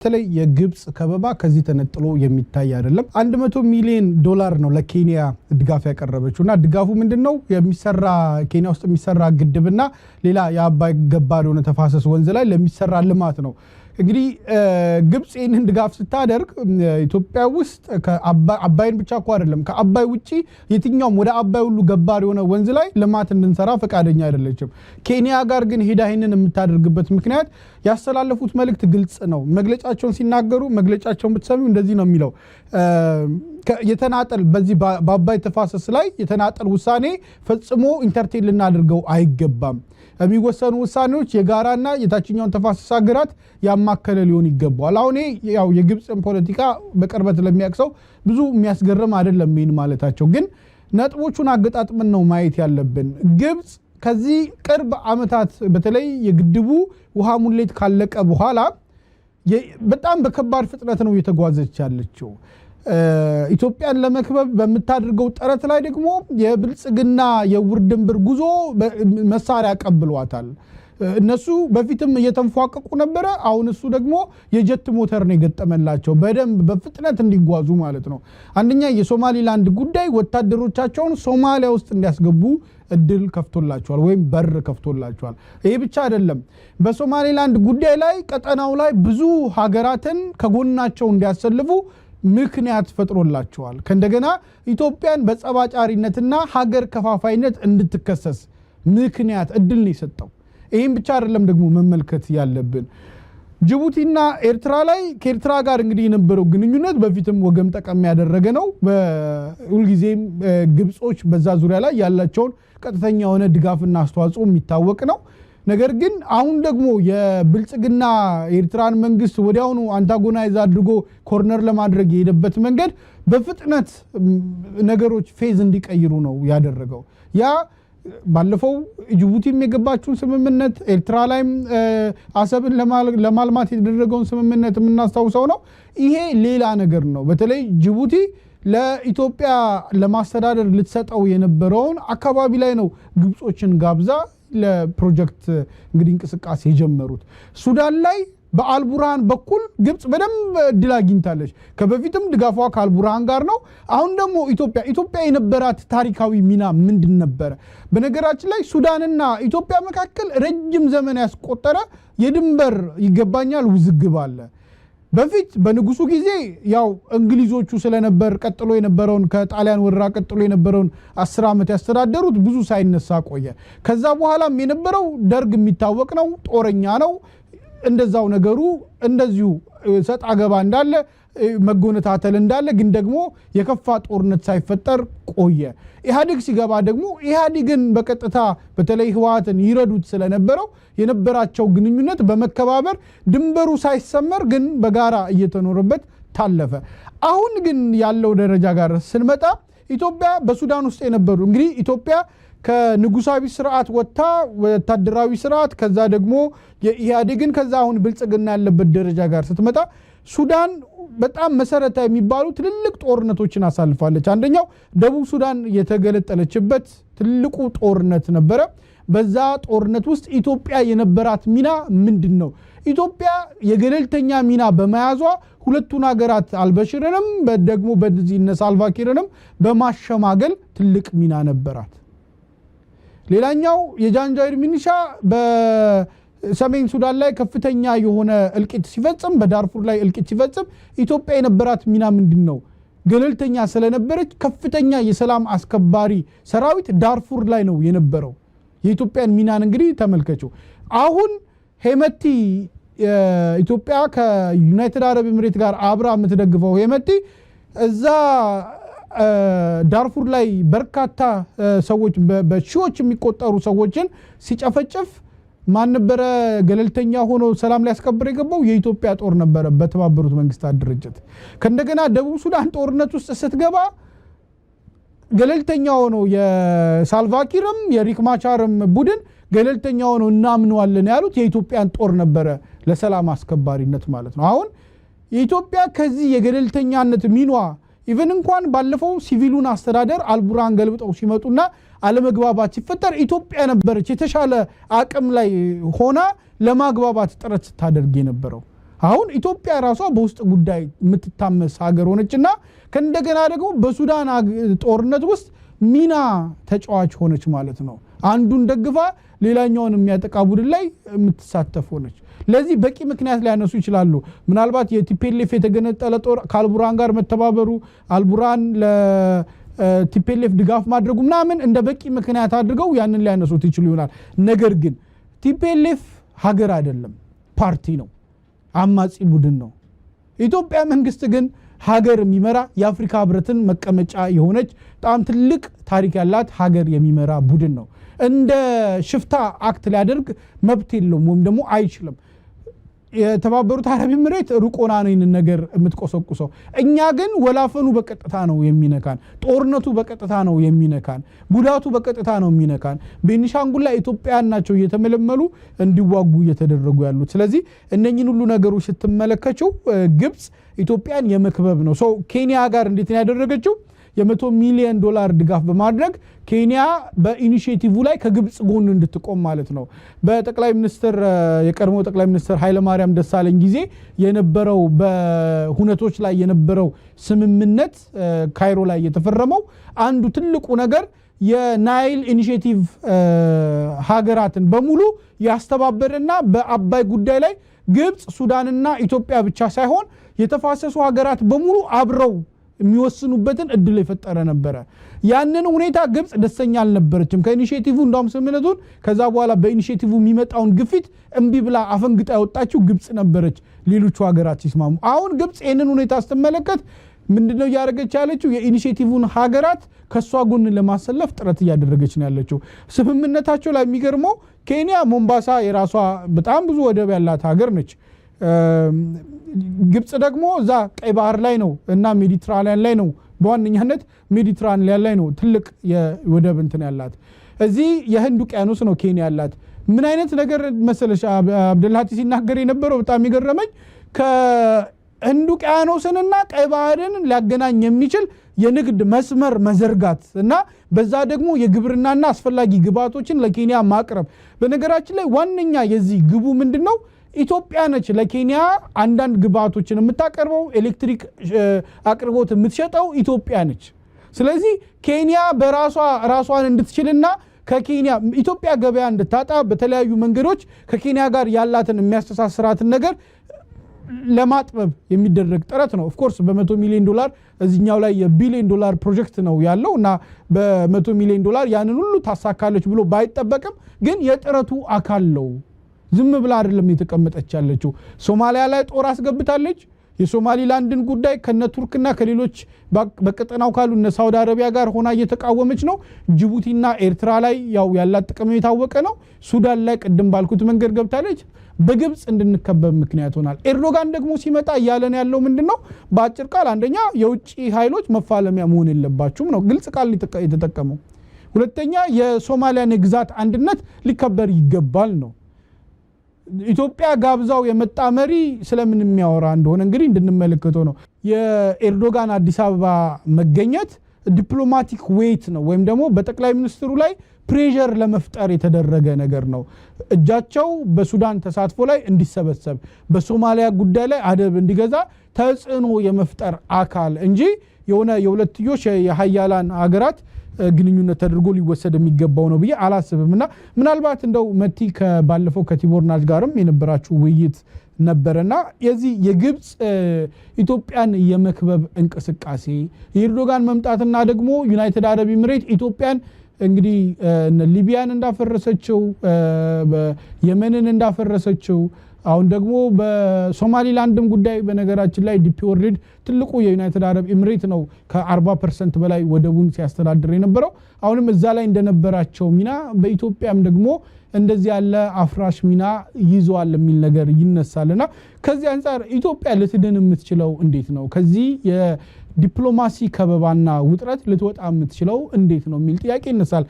በተለይ የግብጽ ከበባ ከዚህ ተነጥሎ የሚታይ አይደለም 100 ሚሊዮን ዶላር ነው ለኬንያ ድጋፍ ያቀረበችውና ድጋፉ ምንድነው የሚሰራ ኬንያ ውስጥ የሚሰራ ግድብና ሌላ የአባይ ገባር የሆነ ተፋሰስ ወንዝ ላይ ለሚሰራ ልማት ነው እንግዲህ ግብጽ ይህንን ድጋፍ ስታደርግ ኢትዮጵያ ውስጥ ከአባይን ብቻ እኮ አይደለም ከአባይ ውጪ የትኛውም ወደ አባይ ሁሉ ገባር የሆነ ወንዝ ላይ ልማት እንድንሰራ ፈቃደኛ አይደለችም ኬንያ ጋር ግን ሄዳ ይሄንን የምታደርግበት ምክንያት ያስተላለፉት መልእክት ግልጽ ነው መግለጫቸውን ሲናገሩ መግለጫቸውን ብትሰሙ እንደዚህ ነው የሚለው የተናጠል በዚህ በአባይ ተፋሰስ ላይ የተናጠል ውሳኔ ፈጽሞ ኢንተርቴን ልናደርገው አይገባም የሚወሰኑ ውሳኔዎች የጋራና የታችኛውን ተፋሰስ ሀገራት ያማከለ ሊሆን ይገባዋል አሁን ያው የግብጽን ፖለቲካ በቅርበት ለሚያክሰው ብዙ የሚያስገርም አይደለም ምን ማለታቸው ግን ነጥቦቹን አገጣጥመን ነው ማየት ያለብን ግብጽ ከዚህ ቅርብ አመታት በተለይ የግድቡ ውሃ ሙሌት ካለቀ በኋላ በጣም በከባድ ፍጥነት ነው የተጓዘች ያለችው ኢትዮጵያን ለመክበብ በመታደርገው ጥረት ላይ ደግሞ የብልጽግና የውርድንብር ጉዞ መሳሪያ ቀብሏታል እነሱ በፊትም እየተንፏቀቁ ነበር አሁን እሱ ደግሞ የጀት ሞተር ነው የገጠመላቸው በደንብ በፍጥነት እንዲጓዙ ማለት ነው አንደኛ የሶማሊላንድ ጉዳይ ወታደሮቻቸውን ሶማሊያ ውስጥ እንዲያስገቡ እድል ከፍቶላቸዋል ወይም በር ከፍቶላቸዋል ይሄ ብቻ አይደለም በሶማሊላንድ ጉዳይ ላይ ቀጠናው ላይ ብዙ ሀገራትን ከጎናቸው እንዲያሰልፉ ምክንያት ፈጥሮላቸዋል ከእንደገና ኢትዮጵያን በጸባጫሪነትና ሀገር ከፋፋይነት እንድትከሰስ ምክንያት እድል ነው የሰጠው ይሄን ብቻ አይደለም ደግሞ መመልከት ያለብን ጅቡቲና ኤርትራ ላይ ከኤርትራ ጋር እንግዲህ የነበረው ግንኙነት በፊትም ወገም ጠቀም ያደረገ ነው በሁልጊዜም ግብጾች በዛ ዙሪያ ላይ ያላቸውን ቀጥተኛ የሆነ ድጋፍና አስተዋጽኦ የሚታወቅ ነው ነገር ግን አሁን ደግሞ የብልጽግና ኤርትራን መንግስት ወዲያውኑ አንታጎናይዝ አድርጎ ኮርነር ለማድረግ የሄደበት መንገድ በፍጥነት ነገሮች ፌዝ እንዲቀይሩ ነው ያደረገው ያ ባለፈው ጅቡቲም የገባችውን ስምምነት ኤርትራ ላይም አሰብን ለማልማት የተደረገውን ስምምነት የምናስታውሰው ነው ይሄ ሌላ ነገር ነው በተለይ ጅቡቲ ለኢትዮጵያ ለማስተዳደር ልትሰጠው የነበረውን አካባቢ ላይ ነው ግብጾችን ጋብዛ ለፕሮጀክት እንግዲህ እንቅስቃሴ የጀመሩት ሱዳን ላይ በአልቡርሃን በኩል ግብጽ በደንብ ድል አግኝታለች ከበፊትም ድጋፏ ከአልቡርሃን ጋር ነው አሁን ደግሞ ኢትዮጵያ የነበራት ታሪካዊ ሚና ምንድን ነበር በነገራችን ላይ ሱዳንና ኢትዮጵያ መካከል ረጅም ዘመን ያስቆጠረ የድንበር ይገባኛል ውዝግብ አለ በፊት በንጉሱ ጊዜ ያው እንግሊዞቹ ስለነበር ቀጥሎ የነበረውን ከጣሊያን ወረራ ቀጥሎ የነበረውን 10 አመት ያስተዳደሩት ብዙ ሳይነሳ ቆየ ከዛ በኋላም የነበረው ደርግ የሚታወቅ ነው ጦረኛ ነው እንደዛው ነገሩ እንደዚሁ ሰጣ ገባ እንዳለ መጎነታተል እንዳለ ግን ደግሞ የከፋ ጦርነት ሳይፈጠር ቆየ ኢህአዲግ ሲገባ ደግሞ ኢህአዲግን በቀጥታ በተለይ ህወሓትን ይረዱት ስለነበረው የነበራቸው ግንኙነት በመከባበር ድንበሩ ሳይሰመር ግን በጋራ እየተኖረበት ታለፈ አሁን ግን ያለው ደረጃ ጋር ስንመጣ ኢትዮጵያ በሱዳን ውስጥ የነበሩ እንግዲህ ኢትዮጵያ ከንጉሳዊ ስርዓት ወጣ ወታደራዊ ስርዓት ከዛ ደግሞ የኢህአዲግን ከዛ አሁን ብልጽግና ያለበት ደረጃ ጋር ስትመጣ ሱዳን በጣም መሰረታዊ የሚባሉ ትልልቅ ጦርነቶችን አሳልፋለች አንደኛው ደቡብ ሱዳን የተገለጠለችበት ትልቁ ጦርነት ነበረ በዛ ጦርነት ውስጥ ኢትዮጵያ የነበራት ሚና ምንድነው ኢትዮጵያ የገለልተኛ ሚና በመያዟ ሁለቱን ሀገራት አልበሽርንም ደግሞ በዚህ ነሳልቫኪርንም በማሸማገል ትልቅ ሚና ነበራት ሌላኛው የጃንጃዊድ ሚኒሻ በሰሜን ሱዳን ላይ ከፍተኛ የሆነ እልቂት ሲፈጽም በዳርፉር ላይ እልቂት ሲፈጽም ኢትዮጵያ የነበራት ሚና ምንድነው ገለልተኛ ስለነበረች ከፍተኛ የሰላም አስከባሪ ሰራዊት ዳርፉር ላይ ነው የነበረው የኢትዮጵያን ሚናን እንግዲህ ተመልከቱ አሁን ሄመቲ ኢትዮጵያ ከዩናይትድ አረብ ኤሚሬት ጋር አብራ የምትደግፈው ሄመቲ እዛ ዳርፉር ላይ በርካታ ሰዎች በሺዎች የሚቆጠሩ ሰዎችን ሲጨፈጨፍ ማን ነበር ገለልተኛ ሆኖ ሰላም ሊያስከብር የገባው የኢትዮጵያ ጦር ነበር በተባበሩት መንግስታት ድርጅት ከእንደገና ደቡብ ሱዳን ጦርነት ውስጥ ስትገባ ገለልተኛ ሆኖ የሳልቫኪርም የሪክ ማቻርም ቡድን ገለልተኛ ሆኖ እናምነዋለን ያሉት የኢትዮጵያን ጦር ነበር ለሰላም አስከባሪነት ማለት ነው አሁን የኢትዮጵያ ከዚህ የገለልተኛነት ሚኗ ኢቨን እንኳን ባለፈው ሲቪሉን አስተዳደር አልቡርሃን ገልብጠው ሲመጡና አለመግባባት ሲፈጠር ኢትዮጵያ ነበረች የተሻለ አቅም ላይ ሆና ለማግባባት ጥረት ስታደርግ የነበረው አሁን ኢትዮጵያ ራሷ በውስጥ ጉዳይ የምትታመስ ሀገር ሆነችና ከእንደገና ደግሞ በሱዳን ጦርነት ውስጥ ሚና ተጫዋች ሆነች ማለት ነው አንዱን ደግፋ ሌላኛውን የሚያጠቃ ቡድን ላይ የምትሳተፍ ሆነች ለዚህ በቂ ምክንያት ሊያነሱ ይችላሉ ምናልባት የቲፒኤልኤፍ የተገነጠለ ጦር ከአልቡራን ጋር መተባበሩ አልቡራን ለቲፒኤልኤፍ ድጋፍ ማድረጉ ምናምን እንደ በቂ ምክንያት አድርገው ያንን ሊያነሱት ይችላሉ ይሆናል ነገር ግን ቲፒኤልኤፍ ሀገር አይደለም ፓርቲ ነው አማጺ ቡድን ነው ኢትዮጵያ መንግስት ግን ሀገር የሚመራ የአፍሪካ ህብረትን መቀመጫ የሆነች በጣም ትልቅ ታሪክ ያላት ሀገር የሚመራ ቡድን ነው እንደ ሽፍታ አክት ሊያደርግ መብት የለውም ወይም ደግሞ አይችልም የተባበሩት አረብ ኤሚሬት ሩቆና ነው ነገር የምትቆሰቁሰው እኛ ግን ወላፈኑ በቀጥታ ነው የሚነካን ጦርነቱ በቀጥታ ነው የሚነካን ጉዳቱ በቀጥታ ነው የሚነካን ቤኒሻንጉል ላይ ኢትዮጵያን ናቸው እየተመለመሉ እንዲዋጉ እየተደረጉ ያሉት ስለዚህ እነኚህን ሁሉ ነገሮች ስትመለከቱ ግብጽ ኢትዮጵያን የመክበብ ነው ሶ ኬንያ ጋር እንዴት ነው ያደረገችው የ$100 ሚሊዮን ድጋፍ በማድረግ ኬንያ በኢኒሺዬቲቭ ላይ ከግብጽ ጎን እንድትቆም ማለት ነው በጠቅላይ ሚኒስትር የቀድሞ ጠቅላይ ሚኒስትር ኃይለ ማርያም ደሳለኝ ጊዜ የነበረው በሁነቶች ላይ የነበረው ስምምነት ካይሮ ላይ የተፈረመው አንዱ ትልቁ ነገር የናይል ኢኒሺዬቲቭ ሀገራትን በሙሉ ያስተባበረና በአባይ ጉዳይ ላይ ግብጽ ሱዳንና ኢትዮጵያ ብቻ ሳይሆን የተፋሰሱ ሀገራት በሙሉ አብረው የሚወስኑበትን እድል የፈጠረ ነበር ያንን ሁኔታ ግብጽ ደስተኛ አልነበረችም ከኢኒሺዬቲቭ እንዳውም ስምምነቱን ከዛ በኋላ በኢኒሺዬቲቭ የሚመጣውን ግፊት እንቢ ብላ አፈንግጣ ያወጣችው ግብጽ ነበረች ሌሎቹ ሀገራት ሲስማሙ አሁን ግብጽ ይሄንን ሁኔታ ስትመለከት ምንድነው ያደረገች ያለችው የኢኒሺዬቲቭን ሀገራት ከሷ ጎን ለማሰለፍ ጥረት ያደረገች ነው ያለችው ስምምነታቸው ላይ የሚገርመው ኬንያ ሞምባሳ የራሷ በጣም ብዙ ወደብ ያላት ሀገር ነች ግብጽ ደግሞ እዛ ቀይ ባህር ላይ ነው እና ሜዲትራኒያን ላይ ነው በዋነኛነት ሜዲትራኒያን ላይ ነው ትልቅ የወደብ እንትን ያላት እዚህ የህንድ ውቅያኖስ ነው ኬንያ ያላት ምን አይነት ነገር መሰለሽ አብደልሃቲ ሲናገር የነበረው በጣም ይገረመኝ ከህንድ ውቅያኖስንና ቀይ ባህርን ሊያገናኝ የሚችል የንግድ መስመር መዘርጋት እና በዛ ደግሞ የግብርናና አስፈላጊ ግብአቶችን ለኬንያ ማቅረብ በነገራችን ላይ ዋነኛ የዚህ ግቡ ምንድነው ኢትዮጵያ ነች ለኬንያ አንዳንድ ግብአቶችን የምታቀርበው ኤሌክትሪክ አቅርቦት የምትሸጠው ኢትዮጵያ ነች ስለዚህ ኬንያ ራሷን እንድትችልና ከኬንያ ኢትዮጵያ ገበያ እንድታጣ በተለያዩ መንገዶች ከኬንያ ጋር ያላትን የሚያስተሳስራትን ነገር ለማጥበብ የሚደረግ ጥረት ነው ኦፍ ኮርስ በ$100 ሚሊዮን እዚህኛው ላይ $1 ቢሊዮን ፕሮጀክት ነው ያለውና በ$100 ሚሊዮን ያንን ሁሉ ታሳካለች ብሎ ባይጠበቅም ግን የጥረቱ አካል ነው ዝም ብላ አይደለም የተቀመጠች ያለችው ሶማሊያ ላይ ጦር አስገብታለች የሶማሊላንድን ጉዳይ ከነ ቱርክና ከሌሎች በቀጠናው ካሉ እነ ሳውዲ አረቢያ ጋር ሆና እየተቃወመች ነው ጅቡቲና ኤርትራ ላይ ያው ያላት ጥቅም የታወቀ ነው ሱዳን ላይ ቀደም ባልኩት መንገድ ገብታለች በግብጽ እንድንከበብ ምክንያት ሆናል ኤርዶጋን ደግሞ ሲመጣ ያለን ያለው ምንድነው በአጭር ቃል አንደኛ የውጪ ኃይሎች መፋለሚያ መሆን የለባቸውም ነው ግልጽ ቃል የተጠቀመው ሁለተኛ የሶማሊያን ግዛት አንድነት ሊከበር ይገባል ነው ኢትዮጵያ ጋብዛው የመጣ መሪ ስለምን የሚያወራ እንደሆነ እንግዲህ እንድንመለከተው ነው የኤርዶጋን አዲስ አበባ መገኘት ዲፕሎማቲክ ዌይት ነው ወይም ደግሞ በጠቅላይ ሚኒስትሩ ላይ ፕሬሸር ለመፍጠር የተደረገ ነገር ነው እጃቸው በሱዳን ተሳትፎ ላይ እንዲሰበሰብ በሶማሊያ ጉዳይ ላይ አደብ እንዲገዛ ተጽዕኖ የመፍጠር አካል እንጂ የሆነ የሁለትዮሽ የሃያላን ሀገራት ግንኙነት ተደርጎ ሊወሰድ የሚገባው ነው ብዬ አላስብምና ምናልባት እንደው መቲ ከባለፈው ከቲቦርናጅ ጋርም የነበራችሁ ውይይት ነበርና የዚህ የግብጽ ኢትዮጵያን የመክበብ እንቅስቃሴ የኤርዶጋን መምጣትና ደግሞ ዩናይትድ አረብ ኤሚሬት ኢትዮጵያን እንግዲህ ሊቢያን እንዳፈረሰችው የመንን እንዳፈረሰችው አሁን ደግሞ በሶማሊላንድም ጉዳይ በነገራችን ላይ ዲፒ ወርልድ ትልቁ የዩናይትድ አረብ ኤሚሬት ነው ከ40% በላይ ወደቡን ሲያስተዳድር የነበረው አሁንም እዛ ላይ እንደነበራቸው ሚና በኢትዮጵያም ደግሞ እንደዚህ ያለ አፍራሽ ሚና ይዟል የሚል ነገር ይነሳልና ከዚህ አንፃር ኢትዮጵያ ልትድን የምትችለው እንዴት ነው ከዚህ የዲፕሎማሲ ከበባና ውጥረት ልትወጣ የምትችለው እንዴት ነው የሚል ጥያቄ ይነሳል